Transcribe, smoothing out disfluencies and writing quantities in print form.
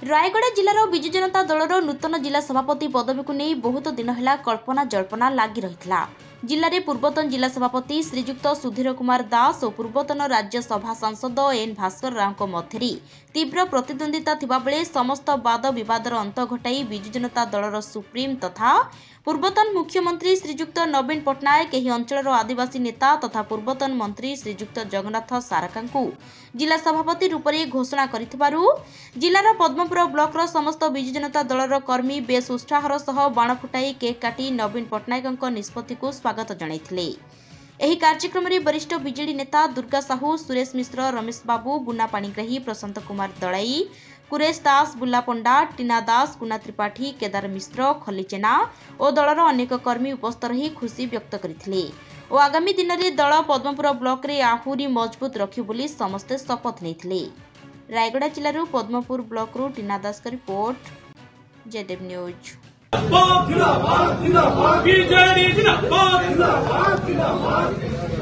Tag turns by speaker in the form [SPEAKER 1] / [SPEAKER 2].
[SPEAKER 1] रायगड़ा जिलार विजु जनता दलर नूतन जिला सभापति पदवी को नहीं बहुत दिन है कल्पना जल्पना लगी रही। जिले में पूर्वतन जिला सभापति श्रीजुक्त सुधीर कुमार दास और पूर्वतन राज्यसभा सांसद एन भास्कर राव मध्य तीव्र प्रतिद्वंदिता थिबा बेले समस्त वाद विवादर अंत घटाई विजु जनता दलर सुप्रीम तथा पूर्वतन मुख्यमंत्री श्रीजुक्त नवीन पट्टनायक एही अंचलर आदिवासी नेता तथा पूर्वतन मंत्री श्रीजुक्त जगन्नाथ सारका जिला सभापति रूप में घोषणा करिथिबारु जिलार पद्मपुर ब्लॉकर समस्त विजु जनता दलर कर्मी बेस उत्साहर सह बाण फुटाई केक काटी नवीन पट्टनायक निष्पत्ति को स्वागत जणाइथिले। एही कार्यक्रम में वरिष्ठ बीजेडी नेता दुर्गा साहू, सुरेश मिश्र, रमेश बाबू, बुना पाणिग्राही, प्रशांत कुमार दलाई, कुरेश दास, बुल्ला पंडा, टीना दास, कुना त्रिपाठी, केदार मिश्र, खली जेना और दलर अनेक कर्मी उपस्थित रही खुशी व्यक्त करथिले और आगामी दिन में दल पद्मपुर ब्लॉक रे आहुरी मजबूत रखियो बोली समस्ते शपथ नेथिले। रायगड़ा जिल्लारू पद्मपुर ब्लॉक रू टीना दास का रिपोर्ट, जेडेव न्यूज।
[SPEAKER 2] जिंदाबाद जिंदाबाद बीजेडी जिंदाबाद जिंदाबाद जिंदाबाद।